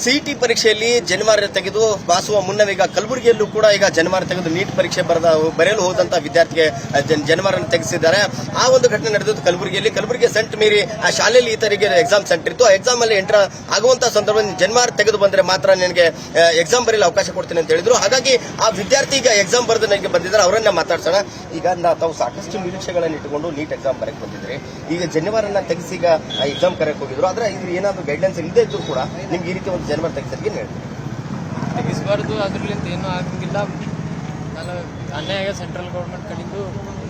CET ಪರೀಕ್ಷೆಯಲ್ಲಿ ಜನವಾರ ತೆಗೆದು ಬಾಸುವ ಮುನ್ನವೀಗ ಕಲಬುರಗಿಯಲ್ಲೂ ಕೂಡ ಈಗ ಜನವಾರ ತೆಗೆದು ನೀಟ್ ಪರೀಕ್ಷೆ ಬರೆಯಲು ಹೋದಂತ ವಿದ್ಯಾರ್ಥಿಗೆ ಜನವಾರ ತೆಗೆಸಿದ್ದಾರೆ. ಆ ಒಂದು ಘಟನೆ ನಡೆದಿದ್ದು ಕಲಬುರಗಿ ಸೆಂಟ್ ಮೇರಿ ಆ ಶಾಲೆಯಲ್ಲಿ ಈತರಿಗೆ ಎಕ್ಸಾಮ್ ಸೆಂಟರ್ ಇತ್ತು. ಆ ಎಕ್ಸಾಮ್ ಅಲ್ಲಿ ಎಂಟರ್ ಆಗುವಂತಹ ಸಂದರ್ಭದಲ್ಲಿ ಜನವಾರ ತೆಗೆದು ಬಂದ್ರೆ ಮಾತ್ರ ನನಗೆ ಎಕ್ಸಾಮ್ ಬರೆಯಲು ಅವಕಾಶ ಕೊಡ್ತೀನಿ ಅಂತ ಹೇಳಿದ್ರು. ಹಾಗಾಗಿ ಆ ವಿದ್ಯಾರ್ಥಿ ಈಗ ಎಕ್ಸಾಮ್ ಬರೆದು ನನಗೆ ಬಂದಿದ್ದಾರೆ, ಅವರನ್ನ ಮಾತಾಡ್ಸೋಣ. ಈಗ ತಾವು ಸಾಕಷ್ಟು ನಿರೀಕ್ಷೆಗಳನ್ನು ಇಟ್ಟುಕೊಂಡು ನೀಟ್ ಎಕ್ಸಾಮ್ ಬರಕ್ಕೆ ಬಂದಿದ್ರಿ. ಈಗ ಜನವಾರನ್ನ ತೆಗೆಸಿ ಈಗ ಎಕ್ಸಾಮ್ ಕರೆಯಕ್ಕೆ ಹೋಗಿದ್ರು. ಆದ್ರೆ ಇದು ಏನಾದ್ರು ಗೈಡ್ಲೈನ್ಸ್ ಇಲ್ಲದೆ ಇದ್ರು ಕೂಡ ನಿಮ್ಗೆ ಈ ರೀತಿ ಒಂದು ಜನವಾರ ತೆಗೆಸಲಿಕ್ಕೆ ಹೇಳ್ತೀವಿ ತೆಗಿಸಬಾರ್ದು. ಅದ್ರಲ್ಲಿಂದ ಏನೂ ಆಗಂಗಿಲ್ಲ. ನಾನು ಅನ್ಯಾಯ ಸೆಂಟ್ರಲ್ ಗೌರ್ಮೆಂಟ್ ಕಡೆದು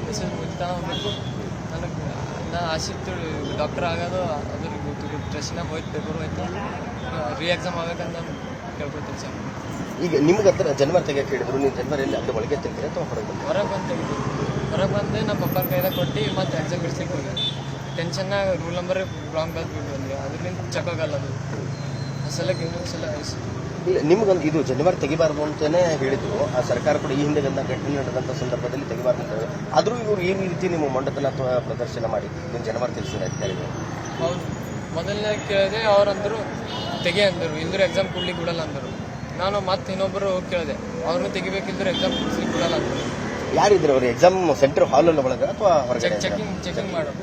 ಮೆಸೇಜ್ ಮುಗಿತಾ ಹೋಗ್ಬೇಕು. ನಾನು ಆಸಕ್ತಿ ಡಾಕ್ಟರ್ ಆಗೋದು ಅದ್ರ ಟ್ರೆಸ್ನಾಗ ಹೋಯ್ತು, ಪೇಪರ್ ಹೋಯ್ತು, ರೀ ಎಕ್ಸಾಮ್ ಆಗ್ಬೇಕಂತ ನಾನು ಕೇಳ್ಕೊತೀನಿ ಸರ್. ಈಗ ನಿಮ್ಗೆ ಹತ್ರ ಜನವಾರ ತೆಗೆಯಕ್ಕೆ ಹೇಳಿದ್ರು, ನೀವು ಜನವರಿಯಲ್ಲಿ ಅಲ್ಲಿ ಒಳಗೆ ತೆಗ್ತೀರಿ ಅಥವಾ ಹೊರಗೆ ಬಂದೆ ನಮ್ಮ ಪಪ್ಪನ ಕೈದಾಗ ಕೊಟ್ಟು ಮತ್ತೆ ಎಕ್ಸಾಮ್ ಬಿಡಿಸ್ಲಿಕ್ಕೆ ಹೋಗಿ ಟೆನ್ಷನ್ನಾಗ ರೂಲ್ ನಂಬರ್ ರಾಂಗ್ ಬಂದ್ಬಿಟ್ಟು ಬಂದ್ವಿ. ಅದರಿಂದ ಚಕ್ಕಾಗಲ್ಲ ಅದು ಸಲಕ್ಕೆ ಇನ್ನೊಂದು ಸಲ ಇಲ್ಲ. ನಿಮ್ಗೊಂದು ಇದು ಜನವಾರ ತೆಗಿಬಾರ್ದು ಅಂತಾನೆ ಹೇಳಿದ್ರು. ಆ ಸರ್ಕಾರ ಕೂಡ ಈ ಹಿಂದೆ ಘಟನೆ ನಡೆದಂತ ಸಂದರ್ಭದಲ್ಲಿ ತೆಗಿಬಾರ್ದು ಅಂತ ಹೇಳಿ. ಆದ್ರೂ ಇವರು ಈ ರೀತಿ ನೀವು ಮೊಂಡತನ ಅಥವಾ ಪ್ರದರ್ಶನ ಮಾಡಿ ನೀವು ಜನವಾರ ತೆಗೆಸಿದ ಅಧಿಕಾರಿಗಳು. ಹೌದು, ಮೊದಲನೇ ಕೇಳಿದೆ, ಅವ್ರಂದ್ರು ತೆಗಿ ಅಂದರು, ಇಲ್ಲರೂ ಎಕ್ಸಾಮ್ ಕೊಡ್ಲಿಕ್ಕೆ ಬಿಡಲ್ಲ ಅಂದರು. ನಾನು ಮತ್ತೆ ಇನ್ನೊಬ್ಬರು ಕೇಳಿದೆ, ಅವ್ರನ್ನೂ ತೆಗಿಬೇಕಿದ್ರು ಎಕ್ಸಾಮ್ ಕೊಡ್ಲಿಕ್ಕೆ ಬಿಡಲ್ಲ ಅಂದರು. ಯಾರಿದ್ರು ಅವರು? ಎಕ್ಸಾಮ್ ಸೆಂಟರ್ ಹಾಲಲ್ಲಿ ಒಳಗೆ ಅಥವಾ ಹೊರಗಡೆ? ಚೆಕಿಂಗ್ ಮಾಡು,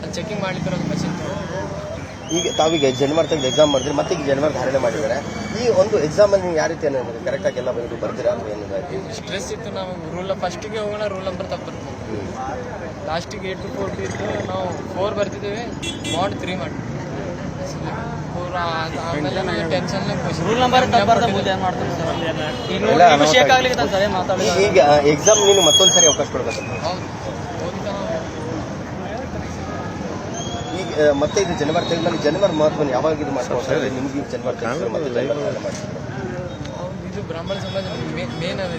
ಅಲ್ಲಿ ಚೆಕಿಂಗ್ ಮಾಡ್ಲಿಕ್ಕೆ ಒಂದು ಮಷಿನ್. ಈಗ ತಾವೀಗ ಜನವಾರ ತೆಗೆದು ಎಕ್ಸಾಮ್ ಮಾಡಿದ್ರೆ ಮತ್ತೆ ಈಗ ಜನವಾರ ಧಾರಣೆ ಮಾಡಿದ್ದಾರೆ. ಈ ಒಂದು ಎಕ್ಸಾಮ್ ಅಲ್ಲಿ ನೀವು ಯಾವ ರೀತಿ ಕರೆಕ್ಟಾಗಿ ಎಲ್ಲ ಬಂದು ಬರ್ತೀರಾ ಅಥವಾ ಏನಿದೆ? ಸ್ಟ್ರೆಸ್ ಇತ್ತು. ನಾವು ಫಸ್ಟಿಗೆ ಹೋಗೋಣ ರೂಲ್ ನಂಬರ್ ತಪ್ಪಿರ್ತೀವಿ. ಲಾಸ್ಟಿಗೆ 8 to 4 ಇತ್ತು. ನಾವು 4 ಬರ್ತಿದ್ದೇವೆ, ಮಾಡ್ 3 ಮಾಡಿ ಆಮೇಲೆ ನಾವು ಟೆನ್ಷನ್ ರೂಲ್ ನಂಬರ್ ಈಗ ಎಕ್ಸಾಮ್ ನೀನು ಮತ್ತೊಂದ್ಸರಿ ಅವಕಾಶ ಕೊಡ್ಬೇಕು. ಈಗ ಮತ್ತೆ ಇದು ಜನವಾರ ತೆಗೆದ್ಮೇಲೆ ಜನವಾರ ಮಹತ್ವವನ್ನು ಯಾವಾಗ ಇದು ಮಾಡ್ತಾರೆ? ನಿಮ್ಗೆ ಜನವಾರ ತೆಗೆದ್ರೆ ಮತ್ತೆ ಜನವಾರ ಮಾಡ್ತಾರೆ. ಇದು ಬ್ರಾಹ್ಮಣ ಸಮಾಜ ಮೇನ್ ಅದ.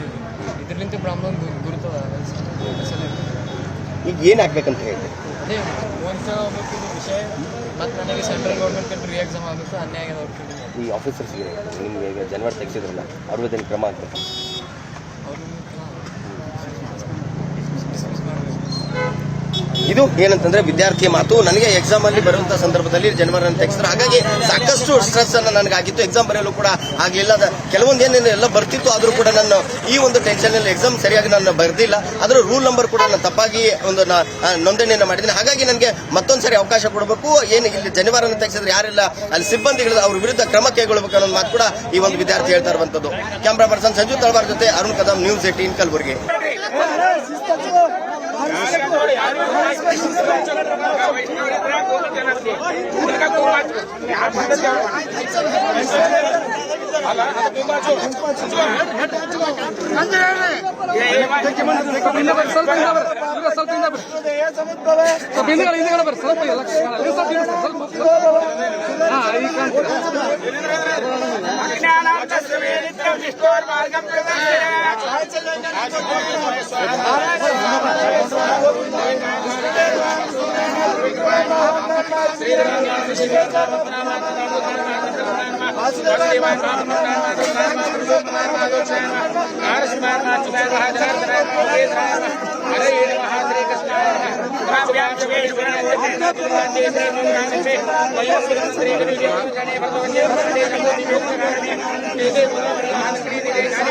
ಇದರಿಂದ ಬ್ರಾಹ್ಮಣ ಗುರುತದ. ಈಗ ಏನ್ ಆಗ್ಬೇಕಂತ ಹೇಳಿ ಅದೇ ಒಂದ್ಸಲ ಹೋಗ್ಬೇಕು ಇದು ವಿಷಯ. ಮತ್ತು ನನಗೆ ಸೆಂಟ್ರಲ್ ಗೌರ್ಮೆಂಟ್ ಕಂಡು ರೀ ಎಕ್ಸಾಮ್ ಆಗುತ್ತೆ, ಅನ್ಯಾಯ ಅವ್ರಿಗೆ. ಈ ಆಫೀಸರ್ಸ್ಗೆ ನಿಮ್ಗೆ ಈಗ ಜನವಾರ ತೆಗೆಸಿದ್ರಲ್ಲ, ಅವ್ರದ್ದೇನು ಕ್ರಮ ಆಗ್ಬೇಕು? ಇದು ಏನಂತಂದ್ರೆ ವಿದ್ಯಾರ್ಥಿಯ ಮಾತು. ನನಗೆ ಎಕ್ಸಾಮ್ ಅಲ್ಲಿ ಬರುವಂತಹ ಸಂದರ್ಭದಲ್ಲಿ ಜನವಾರ ತೆಗೆಸಿದ್ರು. ಹಾಗಾಗಿ ಸಾಕಷ್ಟು ಸ್ಟ್ರೆಸ್ ಅನ್ನ ನನಗಾಗಿತ್ತು. ಎಕ್ಸಾಮ್ ಬರೆಯಲು ಕೂಡ ಆಗಲಿಲ್ಲ. ಕೆಲವೊಂದು ಏನೇನು ಎಲ್ಲ ಬರ್ತಿತ್ತು, ಆದ್ರೂ ಕೂಡ ನಾನು ಈ ಒಂದು ಟೆನ್ಷನ್ ಅಲ್ಲಿ ಎಕ್ಸಾಮ್ ಸರಿಯಾಗಿ ನಾನು ಬರ್ದಿಲ್ಲ. ಅದರ ರೂಲ್ ನಂಬರ್ ಕೂಡ ನಾನು ತಪ್ಪಾಗಿ ಒಂದು ನೋಂದಣಿಯನ್ನು ಮಾಡಿದ್ದೀನಿ. ಹಾಗಾಗಿ ನನಗೆ ಮತ್ತೊಂದ್ಸರಿ ಅವಕಾಶ ಕೊಡಬೇಕು. ಏನು ಇಲ್ಲಿ ಜನವಾರ ತೆಗೆಸಿದ್ರೆ ಯಾರೆಲ್ಲ ಅಲ್ಲಿ ಸಿಬ್ಬಂದಿಗಳು ಅವ್ರ ವಿರುದ್ಧ ಕ್ರಮ ಕೈಗೊಳ್ಳಬೇಕು ಅನ್ನೋ ಮಾತು ಕೂಡ ಈ ಒಂದು ವಿದ್ಯಾರ್ಥಿ ಹೇಳ್ತಾ ಇರುವಂತದ್ದು. ಕ್ಯಾಮ್ರಾ ಪರ್ಸನ್ ಸಂಜು ತಳವಾರ್ ಜೊತೆ ಅರುಣ್ ಕದಂ, ನ್ಯೂಸ್ 18 ಕಲಬುರಗಿ.